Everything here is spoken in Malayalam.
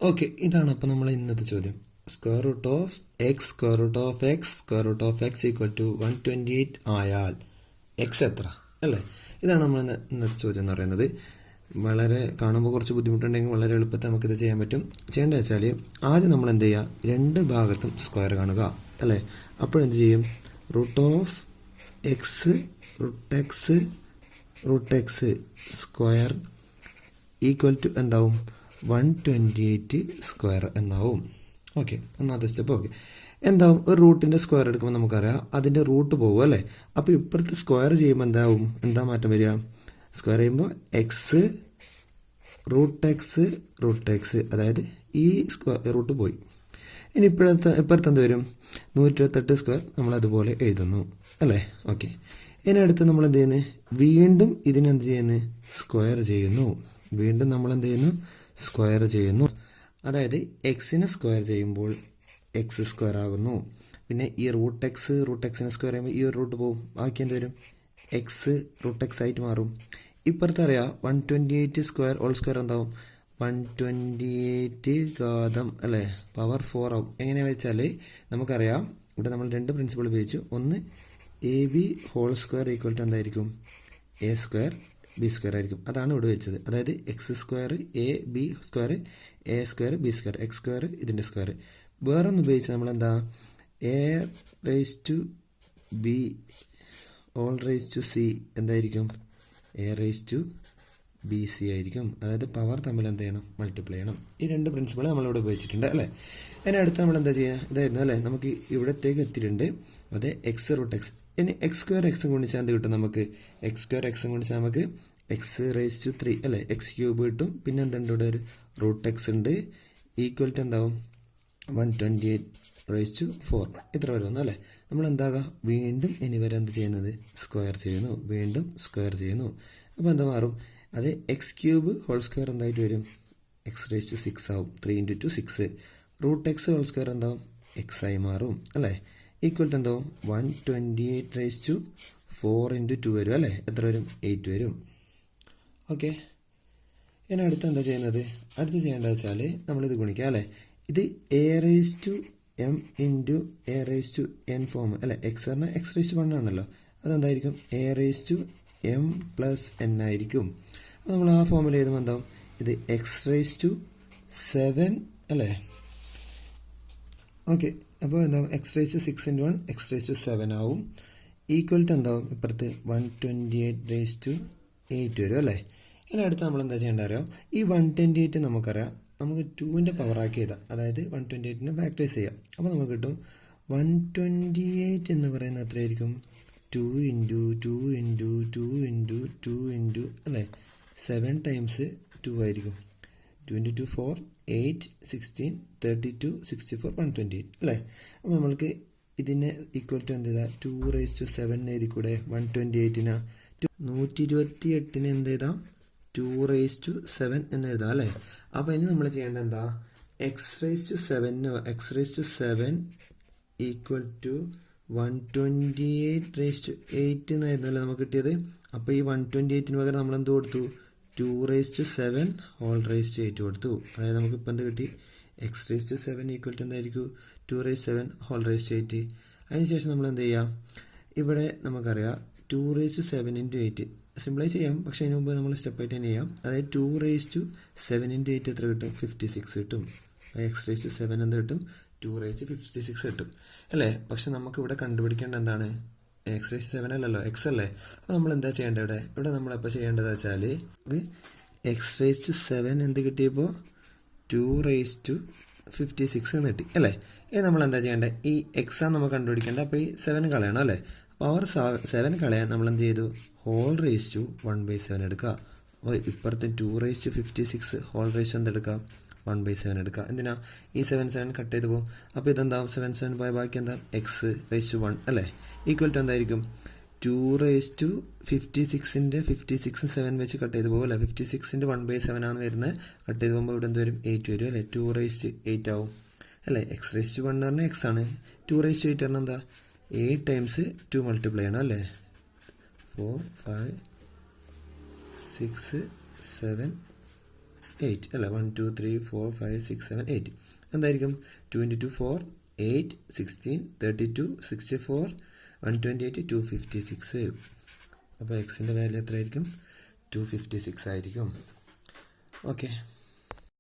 ഓക്കെ, ഇതാണ് അപ്പോൾ നമ്മൾ ഇന്നത്തെ ചോദ്യം. Square root of X equal to 128 ആയാൽ എക്സ് എത്ര അല്ലേ? ഇതാണ് നമ്മൾ ഇന്നത്തെ ചോദ്യം എന്ന് പറയുന്നത്. വളരെ കാണുമ്പോൾ കുറച്ച് ബുദ്ധിമുട്ടുണ്ടെങ്കിൽ വളരെ എളുപ്പത്തിൽ നമുക്കിത് ചെയ്യാൻ പറ്റും. ചെയ്യേണ്ടത് വെച്ചാൽ ആദ്യം നമ്മൾ എന്ത് ചെയ്യുക, രണ്ട് ഭാഗത്തും സ്ക്വയർ കാണുക അല്ലേ. അപ്പോഴെന്ത് ചെയ്യും, root of X root X square equal to എന്താവും, 128 സ്ക്വയർ എന്നാവും. ഓക്കെ, ഒന്നാമത്തെ സ്റ്റെപ്പ്. ഓക്കെ, എന്താവും, ഒരു റൂട്ടിൻ്റെ സ്ക്വയർ എടുക്കുമ്പോൾ നമുക്കറിയാം അതിൻ്റെ റൂട്ട് പോകും അല്ലേ. അപ്പോൾ ഇപ്പുറത്ത് സ്ക്വയർ ചെയ്യുമ്പോൾ എന്താ മാറ്റം വരിക, സ്ക്വയർ ചെയ്യുമ്പോൾ എക്സ് റൂട്ട് എക്സ് അതായത് ഈ റൂട്ട് പോയി. ഇനി ഇപ്പുറത്ത് എന്ത് വരും, 128 സ്ക്വയർ നമ്മൾ അതുപോലെ എഴുതുന്നു അല്ലേ. ഓക്കെ, ഇനി അടുത്ത് നമ്മൾ എന്ത് ചെയ്യുന്നു, വീണ്ടും ഇതിനെന്ത് ചെയ്യുന്നു, സ്ക്വയർ ചെയ്യുന്നു. വീണ്ടും നമ്മൾ എന്ത് ചെയ്യുന്നു, സ്ക്വയർ ചെയ്യുന്നു. അതായത് എക്സിനെ സ്ക്വയർ ചെയ്യുമ്പോൾ എക്സ് സ്ക്വയർ ആകുന്നു. പിന്നെ ഈ റൂട്ട് എക്സിനെ സ്ക്വയർ ചെയ്യുമ്പോൾ ഈ ഒരു റൂട്ട് പോകും, ബാക്കി എന്ത് വരും, എക്സ് റൂട്ട് എക്സ് ആയിട്ട് മാറും. ഇപ്പുറത്ത് അറിയാം 128 സ്ക്വയർ ഹോൾ സ്ക്വയർ എന്താവും, 128 ഘാതം അല്ലേ, പവർ 4 ആവും. എങ്ങനെയാണെന്ന് വെച്ചാൽ നമുക്കറിയാം ഇവിടെ നമ്മൾ രണ്ട് പ്രിൻസിപ്പിൾ ഉപയോഗിച്ചു. ഒന്ന് a b whole square equal to എന്തായിരിക്കും, എ സ്ക്വയർ ബി സ്ക്വയർ ആയിരിക്കും. അതാണ് ഇവിടെ വെച്ചത്. അതായത് x square a b square a square b square x square ഇതിൻ്റെ സ്ക്വയർ. വേറൊന്ന് ഉപയോഗിച്ച് നമ്മളെന്താ, a raise to b whole raise to c എന്തായിരിക്കും, a raise to b c ആയിരിക്കും. അതായത് പവർ തമ്മിൽ എന്ത് ചെയ്യണം, മൾട്ടിപ്ലൈ ചെയ്യണം. ഈ രണ്ട് പ്രിൻസിപ്പിൾ നമ്മളിവിടെ ഉപയോഗിച്ചിട്ടുണ്ട് അല്ലേ. അതിന് അടുത്ത് നമ്മൾ എന്താ ചെയ്യുക, ഇതായിരുന്നു അല്ലേ, നമുക്ക് ഇവിടത്തേക്ക് എത്തിയിട്ടുണ്ട്. അത് എക്സ് റൂട്ട് എക്സ്. ഇനി എക്സ് സ്ക്വയർ എക്സും ഗുണിച്ചാൽ എന്ത് കിട്ടും നമുക്ക്, എക്സ് സ്ക്വയർ എക്സും ഗുണിച്ചാൽ നമുക്ക് എക്സ് റേസ് ടു 3 അല്ലേ, എക്സ് ക്യൂബ് കിട്ടും. പിന്നെ എന്തുണ്ട്, ഇവിടെ ഒരു റൂട്ട് എക്സ് ഉണ്ട്, ഈക്വൽ ടു എന്താവും, 128 റേസ് ടു 4 ഇത്ര വരുമെന്ന് അല്ലേ. നമ്മൾ എന്താകാം, വീണ്ടും ഇനി വരെ എന്ത് ചെയ്യുന്നത്, സ്ക്വയർ ചെയ്യുന്നു, വീണ്ടും സ്ക്വയർ ചെയ്യുന്നു. അപ്പോൾ എന്താ മാറും, അത് എക്സ് ക്യൂബ് ഹോൾ സ്ക്വയർ എന്തായിട്ട് വരും, എക്സ് റേസ് ടു 6 ആവും. 3 × 2 6. റൂട്ട് എക്സ് ഹോൾ സ്ക്വയർ എന്താവും, എക്സ് ആയി മാറും അല്ലേ. ഈക്വൽ ടു എന്താവും, 128 റേസ് ടു 4 × 2 വരും അല്ലേ. എത്ര വരും, 8 വരും. ഓക്കെ, ഇനി അടുത്ത് എന്താ ചെയ്യുന്നത്, അടുത്ത് ചെയ്യേണ്ടത് വെച്ചാൽ നമ്മളിത് ഗുണിക്കുക അല്ലേ. ഇത് a raise to m into a raise to n form അല്ലേ. എക്സ് പറഞ്ഞാൽ എക്സ് റേസ് ടു 1 ആണല്ലോ. അതെന്തായിരിക്കും, a raise to m plus n ആയിരിക്കും. അപ്പോൾ നമ്മൾ ആ ഫോമിൽ എഴുതുമ്പോൾ എന്താവും, ഇത് എക്സ് റേസ് ടു 7 അല്ലേ. ഓക്കെ, അപ്പോൾ എന്താവും, X raise to 6 × 1 X raise to 7 ആവും. ഈക്വൽ ടു എന്താവും, ഇപ്പുറത്ത് 128 റേസ് ടു 8 വരും അല്ലേ. ഇനി അടുത്ത് നമ്മൾ എന്താ ചെയ്യേണ്ടത് അറിയാം, ഈ 128 നമുക്കറിയാം നമുക്ക് 2ൻ്റെ പവറാക്കി എഴുതാം. അതായത് 128നെ ഫാക്ടറൈസ് ചെയ്യാം. അപ്പോൾ നമുക്ക് കിട്ടും 128 എന്ന് പറയുന്നത് എത്രയായിരിക്കും, 2 × 2 × 2 × 2 × അല്ലേ 7 ടൈംസ് 2 ആയിരിക്കും. 2 × 2 4 8 16 32 64 128 അല്ലേ. അപ്പോൾ നമ്മൾക്ക് ഇതിനെ ഈക്വൽ ടു എന്ത് ചെയ്താൽ 2 റേസ് ടു 7 എഴുതിക്കൂടെ. 128ന് 128ന് എന്ത് എഴുതാം, 2 റേസ് ടു 7 എന്ന് എഴുതാം അല്ലേ. അപ്പോൾ ഇനി നമ്മൾ ചെയ്യേണ്ടത് എന്താ, X raise to 7 equal to 128 raise to 8 എന്നായിരുന്നല്ലോ നമുക്ക് കിട്ടിയത്. അപ്പോൾ ഈ 128ന് പകരം നമ്മൾ എന്ത് കൊടുത്തു, 2 raise to 7 whole raise to 8 കൊടുത്തു. അതായത് നമുക്കിപ്പോൾ എന്ത് കിട്ടി, X raise to 7 equal to എന്തായിരിക്കും, 2 റേസ് 7 ഹോൾ റേസ് ടു 8. അതിനുശേഷം നമ്മൾ എന്ത് ചെയ്യാം, ഇവിടെ നമുക്കറിയാം 2 റേസ് ടു 7 × 8 സിംപ്ലൈ ചെയ്യാം. പക്ഷേ അതിന് മുമ്പ് നമ്മൾ സ്റ്റെപ്പായിട്ട് തന്നെ ചെയ്യാം. അതായത് 2 റേസ് ടു 7 × 8 എത്ര കിട്ടും, 56 കിട്ടും. എക്സ് റേസ് ടു 7 എന്ത് കിട്ടും, 2 റേസ് ടു 56 കിട്ടും അല്ലേ. പക്ഷെ നമുക്ക് ഇവിടെ കണ്ടുപിടിക്കേണ്ട എന്താണ്, എക്സ് റേസ് ടു 7 അല്ലല്ലോ, എക്സ് അല്ലേ. അപ്പോൾ നമ്മൾ എന്താ ചെയ്യേണ്ടത്, ഇവിടെ നമ്മളപ്പോൾ ചെയ്യേണ്ടത് വെച്ചാൽ എക്സ് റേസ് ടു 7 എന്ത് കിട്ടിയപ്പോൾ 2 റേസ് ടു 56 എന്ന് കിട്ടി അല്ലേ. ഇത് നമ്മൾ എന്താ ചെയ്യേണ്ടത്, ഈ എക്സാണ് നമുക്ക് കണ്ടുപിടിക്കേണ്ടത്. അപ്പോൾ ഈ 7 കളയണം അല്ലേ. പവർ 7 കളയാൻ നമ്മൾ എന്ത് ചെയ്തു, ഹോൾ റേസ് ടു 1/7 എടുക്കുക. ഇപ്പുറത്ത് 2 raise to 56 whole raise to എന്തെടുക്കാം, 1/7 എടുക്കുക. എന്തിനാ, ഈ 7 കട്ട് ചെയ്ത് പോകും. അപ്പോൾ ഇതെന്താവും, 7 പോയ ബാക്കി എന്താ, എക്സ് റേസ് ടു 1 അല്ലേ. ഈക്വൽ ടു എന്തായിരിക്കും, 2 റേസ് ടു 56ൻ്റെ 56 7 വെച്ച് കട്ട് ചെയ്ത് പോകും അല്ലേ. 56ൻ്റെ 1/7 ആണ് വരുന്നത്. കട്ട് ചെയ്ത് പോകുമ്പോൾ ഇവിടെ എന്ത് വരും, 8 വരും അല്ലേ. 2 റേസ് ടു 8 ആവും അല്ലേ. എക്സ് റേസ് ടു 1 എന്ന് പറഞ്ഞാൽ എക്സ് ആണ്. 2 റേസ് ടു 8 പറഞ്ഞാൽ എന്താ, 8 ടൈംസ് 2 മൾട്ടിപ്ലൈ ചെയ്യണം അല്ലേ. 4 5 6 7 8 അല്ല 1 2 3 4 5 6 7 8 എന്തായിരിക്കും 2 × 2 4 8 16 32 64 128 256 അപ്പോൾ എക്സിൻ്റെ വാല്യൂ എത്രയായിരിക്കും 256 ആയിരിക്കും ഓക്കെ